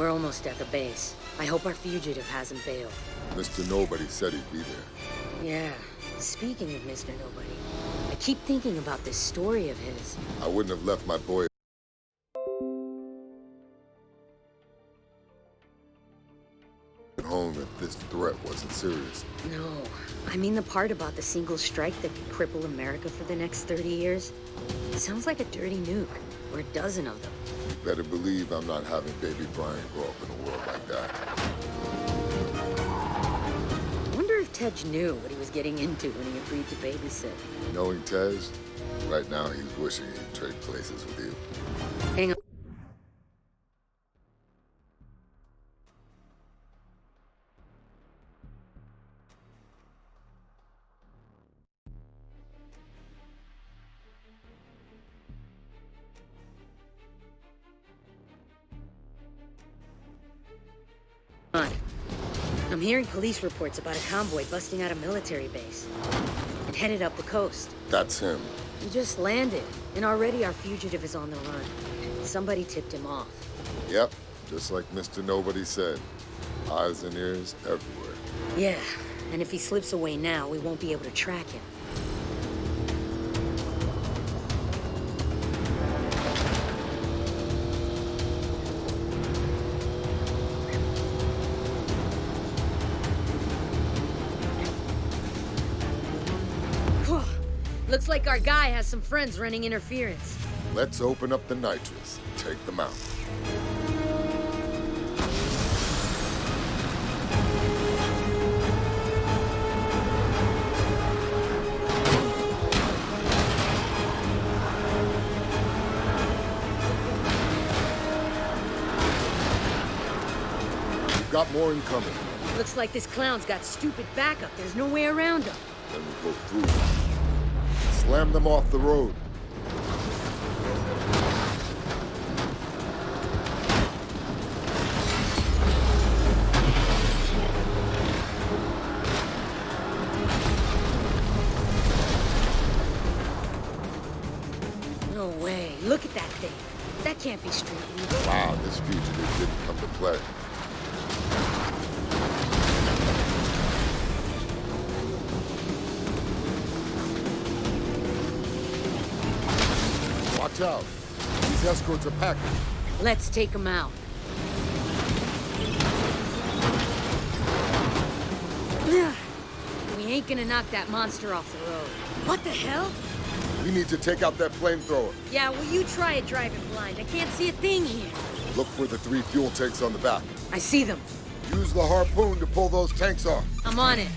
We're almost at the base. I hope our fugitive hasn't bailed. Mr. Nobody said he'd be there. Yeah. Speaking of Mr. Nobody, I keep thinking about this story of his. I wouldn't have left my boy at home if this threat wasn't serious. No. I mean the part about the single strike that could cripple America for the next 30 years. It sounds like a dirty nuke, or a dozen of them. You better believe I'm not having baby Brian grow up in a world like that. I wonder if Tej knew what he was getting into when he agreed to babysit. Knowing Tej, right now he's wishing he'd trade places with you. Hang on. I'm hearing police reports about a convoy busting out a military base and headed up the coast. That's him. He just landed, and already our fugitive is on the run. Somebody tipped him off. Yep, just like Mr. Nobody said. Eyes and ears everywhere. Yeah, and if he slips away now, we won't be able to track him. Looks like our guy has some friends running interference. Let's open up the nitrous and take them out. We've got more incoming. Looks like this clown's got stupid backup. There's no way around him. Then we go through. Slam them off the road. No way. Look at that thing. That can't be street legal. Wow, this fugitive didn't come to play. Watch out. These escorts are packed. Let's take them out. We ain't gonna knock that monster off the road. What the hell? We need to take out that flamethrower. Yeah, well, you try it driving blind. I can't see a thing here. Look for the 3 fuel tanks on the back. I see them. Use the harpoon to pull those tanks off. I'm on it.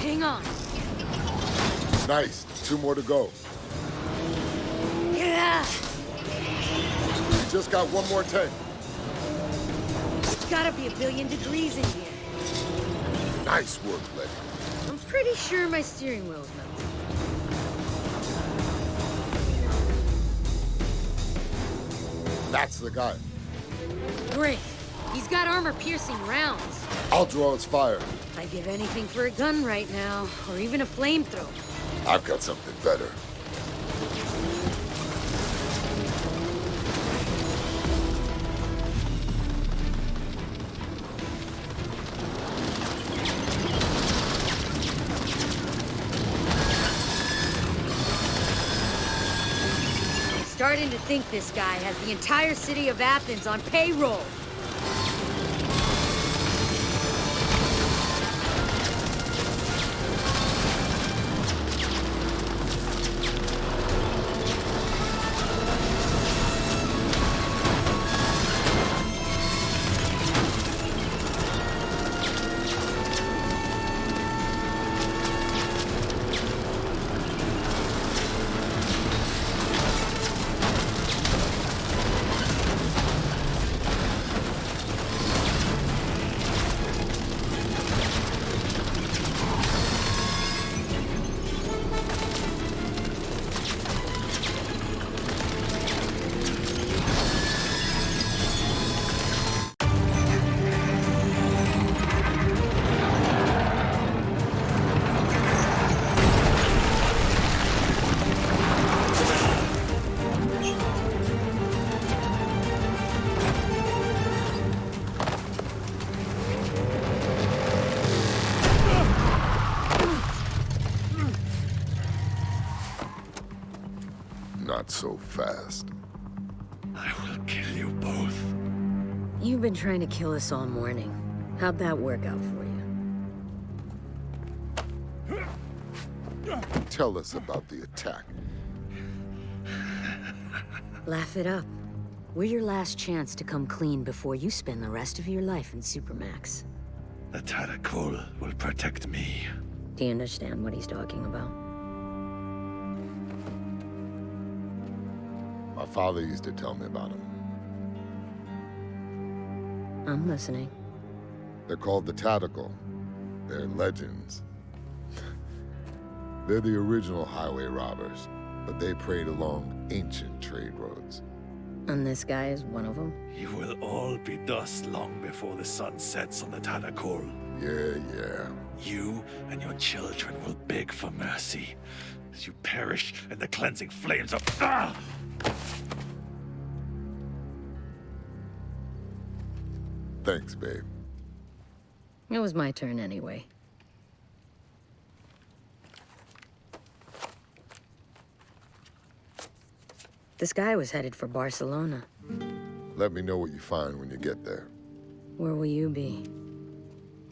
Hang on. Nice. 2 more to go. Yeah. We just got 1 more tank. It's gotta be 1,000,000,000 degrees in here. Nice work, Letty. I'm pretty sure my steering wheel's melted. That's the guy. Great. He's got armor-piercing rounds. I'll draw his fire. I'd give anything for a gun right now, or even a flamethrower. I've got something better. I'm starting to think this guy has the entire city of Athens on payroll. Not so fast. I will kill you both. You've been trying to kill us all morning. How'd that work out for you? Tell us about the attack. Laugh it up. We're your last chance to come clean before you spend the rest of your life in Supermax. The Tadakol will protect me. Do you understand what he's talking about? My father used to tell me about him. I'm listening. They're called the Tactical. They're legends. They're the original highway robbers, but they preyed along ancient trade roads. And this guy is one of them? You will all be dust long before the sun sets on the Tadakol. Yeah. You and your children will beg for mercy as you perish in the cleansing flames of... Ah! Thanks, babe. It was my turn anyway. This guy was headed for Barcelona. Let me know what you find when you get there. Where will you be?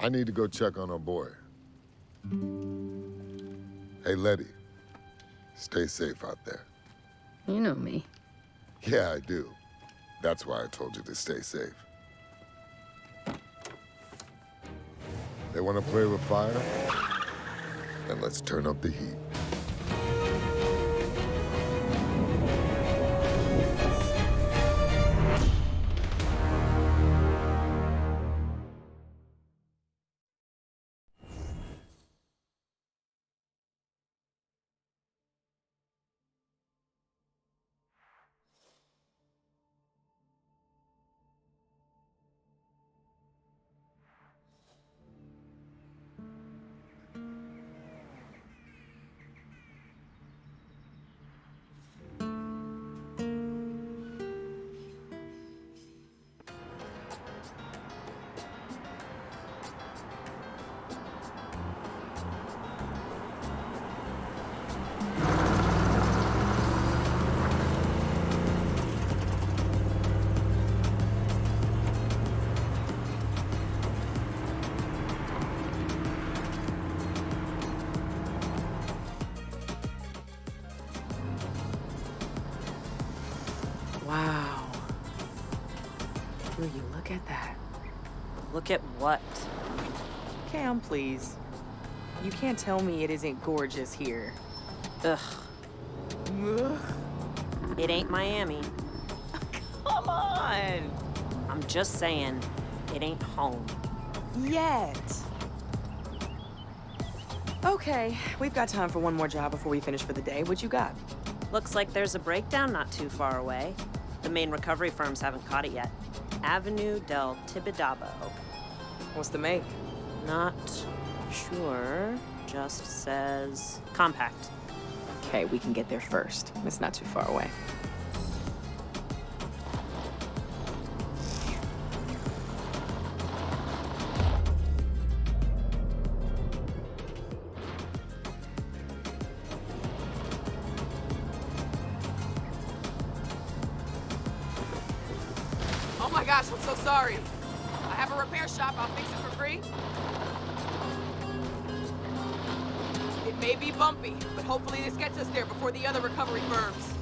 I need to go check on our boy. Hey, Letty. Stay safe out there. You know me. Yeah, I do. That's why I told you to stay safe. They want to play with fire? Then let's turn up the heat. Wow. Will you look at that? Look at what? Cam, please. You can't tell me it isn't gorgeous here. Ugh, Ugh. it ain't Miami. Come on! I'm just saying, it ain't home. Yet. Okay, we've got time for one more job before we finish for the day. What you got? Looks like there's a breakdown not too far away. The main recovery firms haven't caught it yet. Avenue del Tibidabo. What's the make? Not sure. Just says compact. Okay, we can get there first. It's not too far away. Oh my gosh, I'm so sorry. I have a repair shop. I'll fix it for free. It may be bumpy, but hopefully this gets us there before the other recovery firms.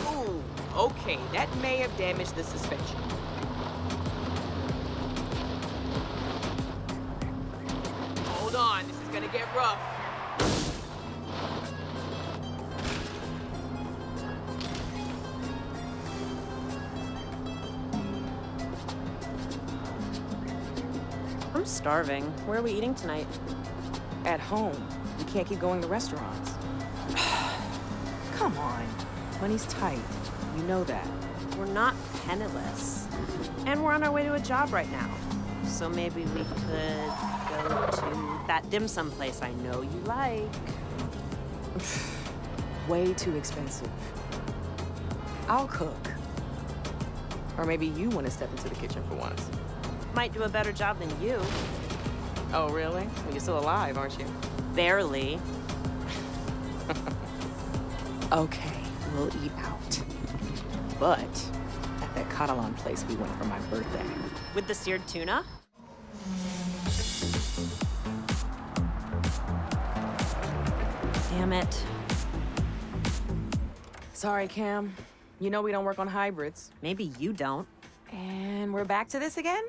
Ooh, okay, that may have damaged the suspension. Hold on, this is gonna get rough. I'm starving. Where are we eating tonight? At home, we can't keep going to restaurants. Come on, money's tight. You know that. We're not penniless. And we're on our way to a job right now. So maybe we could go to that dim sum place I know you like. Way too expensive. I'll cook. Or maybe you want to step into the kitchen for once. Might do a better job than you. Oh, really? Well, you're still alive, aren't you? Barely. Okay, we'll eat out. But at that Catalan place we went for my birthday. With the seared tuna? Damn it. Sorry, Cam. You know we don't work on hybrids. Maybe you don't. And we're back to this again?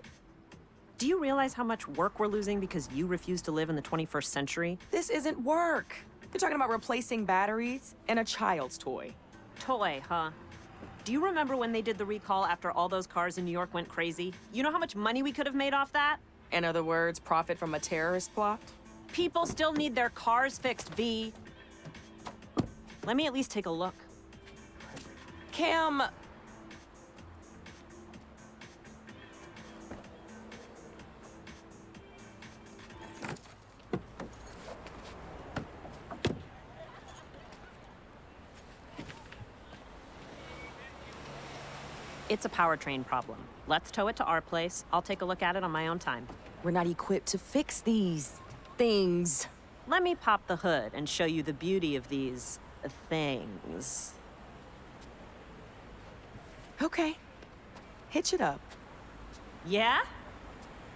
Do you realize how much work we're losing because you refuse to live in the 21st century? This isn't work. You're talking about replacing batteries and a child's toy. Toy, huh? Do you remember when they did the recall after all those cars in New York went crazy? You know how much money we could have made off that? In other words, profit from a terrorist plot? People still need their cars fixed, V. Let me at least take a look. Cam... It's a powertrain problem. Let's tow it to our place. I'll take a look at it on my own time. We're not equipped to fix these things. Let me pop the hood and show you the beauty of these things. Okay. Hitch it up. Yeah?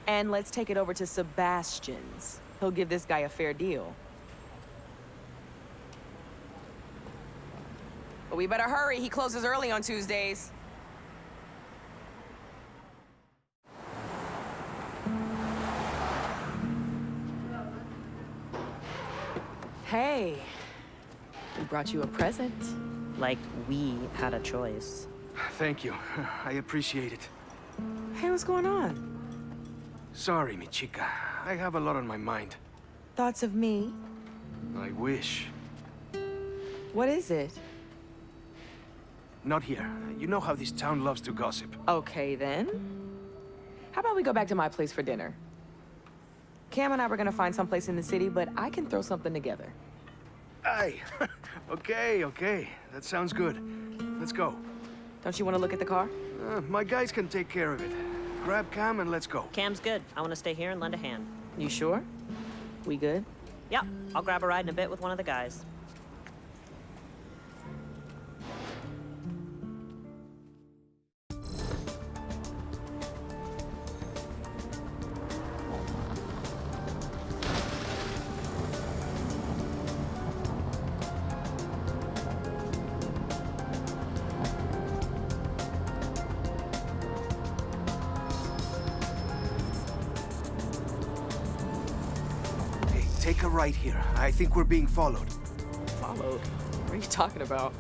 And let's take it over to Sebastian's. He'll give this guy a fair deal. But we better hurry. He closes early on Tuesdays. Hey, we brought you a present. Like we had a choice. Thank you. I appreciate it. Hey, what's going on? Sorry, mi chica. I have a lot on my mind. Thoughts of me? I wish. What is it? Not here. You know how this town loves to gossip. Okay, then. How about we go back to my place for dinner? Cam and I were gonna find someplace in the city, but I can throw something together. Aye. Okay. That sounds good. Let's go. Don't you want to look at the car? My guys can take care of it. Grab Cam and let's go. Cam's good. I want to stay here and lend a hand. You sure? We good? Yep, I'll grab a ride in a bit with one of the guys. Take a right here. I think we're being followed. Followed? What are you talking about?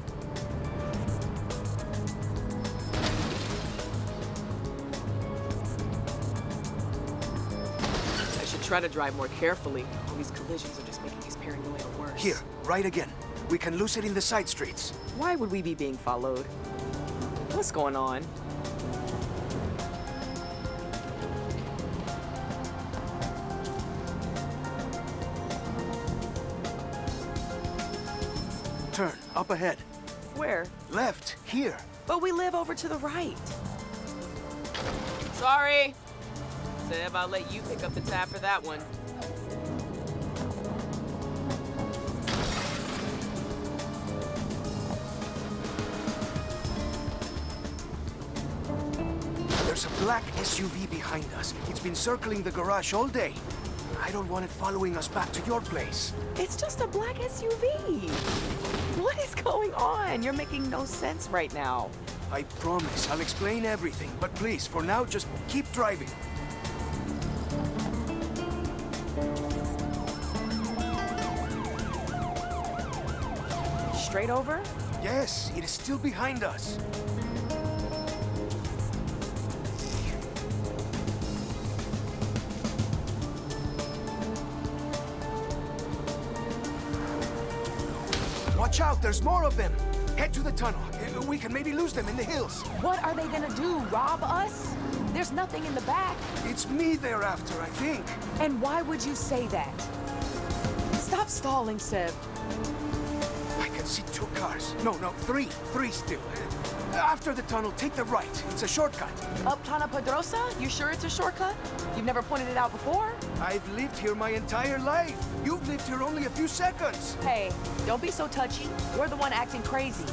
I should try to drive more carefully. All these collisions are just making his paranoia worse. Here, right again. We can lose it in the side streets. Why would we be being followed? What's going on? Turn, up ahead. Where? Left, here. But we live over to the right. Sorry. Seb, I'll let you pick up the tab for that one. There's a black SUV behind us. It's been circling the garage all day. I don't want it following us back to your place. It's just a black SUV. What is going on? You're making no sense right now. I promise I'll explain everything, but please, for now, just keep driving. Straight over? Yes, it is still behind us. Watch out, there's more of them. Head to the tunnel. We can maybe lose them in the hills. What are they gonna do, rob us? There's nothing in the back. It's me they're after, I think. And why would you say that? Stop stalling, Seb. I can see 2 cars. No, 3. 3 still. After the tunnel, take the right. It's a shortcut. Up Tana Pedrosa? You sure it's a shortcut? You've never pointed it out before? I've lived here my entire life. You've lived here only a few seconds. Hey, don't be so touchy. You're the one acting crazy.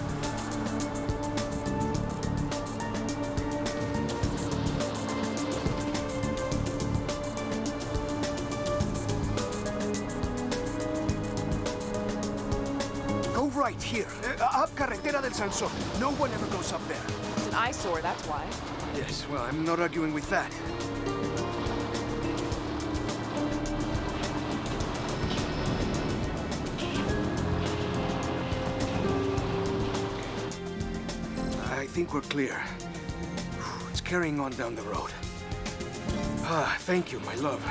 Go right here. Up Carretera del Sansón. No one ever goes up there. It's an eyesore, that's why. Yes, well, I'm not arguing with that. I think we're clear. It's carrying on down the road. Ah, thank you, my love.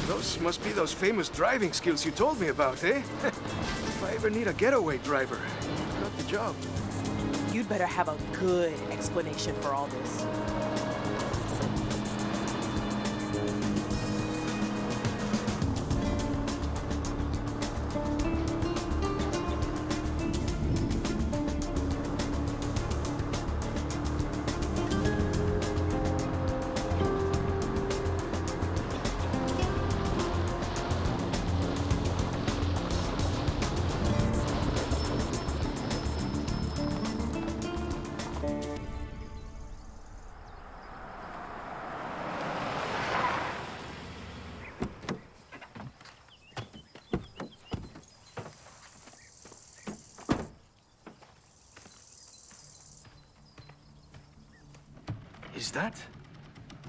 Those must be those famous driving skills you told me about, eh? If I ever need a getaway driver, you've got the job. You'd better have a good explanation for all this.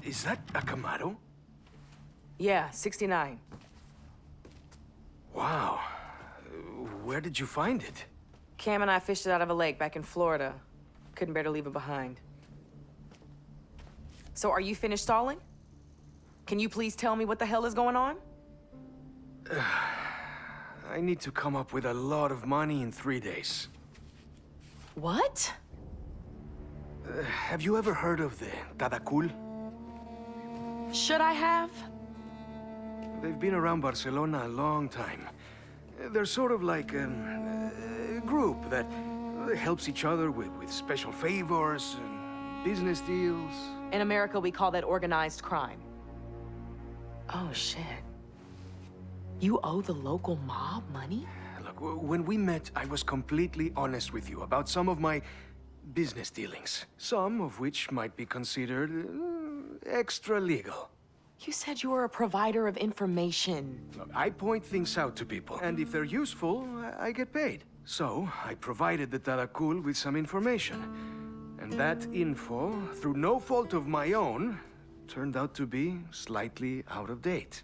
Is that a Camaro? Yeah, 69. Wow. Where did you find it? Cam and I fished it out of a lake back in Florida. Couldn't bear to leave it behind. So are you finished stalling? Can you please tell me what the hell is going on? I need to come up with a lot of money in 3 days. What? Have you ever heard of the Tadakul? Should I have? They've been around Barcelona a long time. They're sort of like a group that helps each other with special favors and business deals. In America, we call that organized crime. Oh, shit. You owe the local mob money? Look, when we met, I was completely honest with you about some of my business dealings. Some of which might be considered extra legal. You said you were a provider of information. Look, I point things out to people, and if they're useful, I get paid. So, I provided the Tadakul with some information. And that info, through no fault of my own, turned out to be slightly out of date.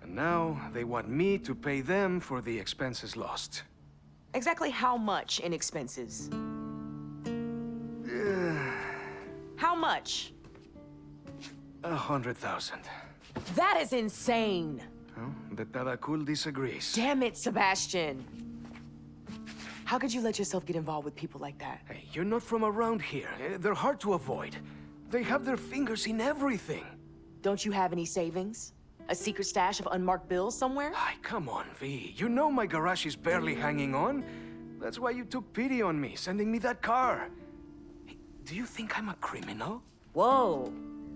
And now they want me to pay them for the expenses lost. Exactly how much in expenses? How much? 100,000. That is insane! Well, the Tadakul disagrees. Damn it, Sebastian! How could you let yourself get involved with people like that? Hey, you're not from around here. They're hard to avoid. They have their fingers in everything. Don't you have any savings? A secret stash of unmarked bills somewhere? Ay, come on, V. You know my garage is barely hanging on. That's why you took pity on me, sending me that car. Hey, do you think I'm a criminal? Whoa.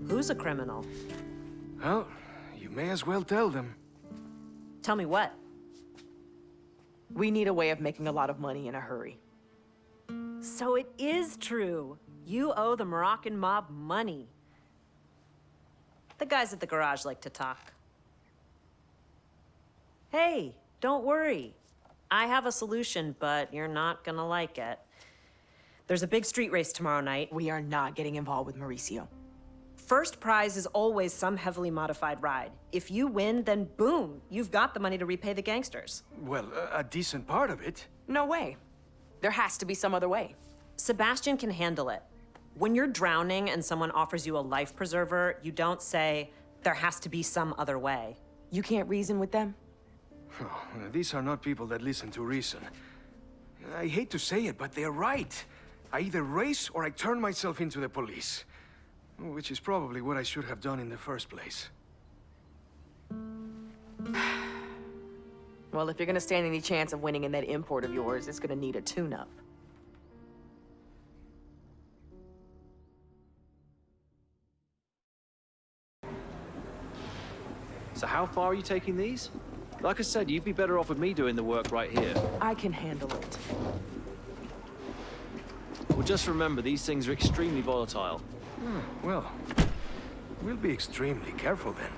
Who's a criminal? Well, you may as well tell them. Tell me what? We need a way of making a lot of money in a hurry. So it is true. You owe the Moroccan mob money. The guys at the garage like to talk. Hey, don't worry. I have a solution, but you're not gonna like it. There's a big street race tomorrow night. We are not getting involved with Mauricio. First prize is always some heavily modified ride. If you win, then boom, you've got the money to repay the gangsters. Well, a decent part of it. No way. There has to be some other way. Sebastian can handle it. When you're drowning and someone offers you a life preserver, you don't say, there has to be some other way. You can't reason with them? Oh, these are not people that listen to reason. I hate to say it, but they're right. I either race or I turn myself into the police. Which is probably what I should have done in the first place. Well, if you're gonna stand any chance of winning in that import of yours, it's gonna need a tune-up. So how far are you taking these? Like I said, you'd be better off with me doing the work right here. I can handle it. Well, just remember, these things are extremely volatile. Well, we'll be extremely careful then.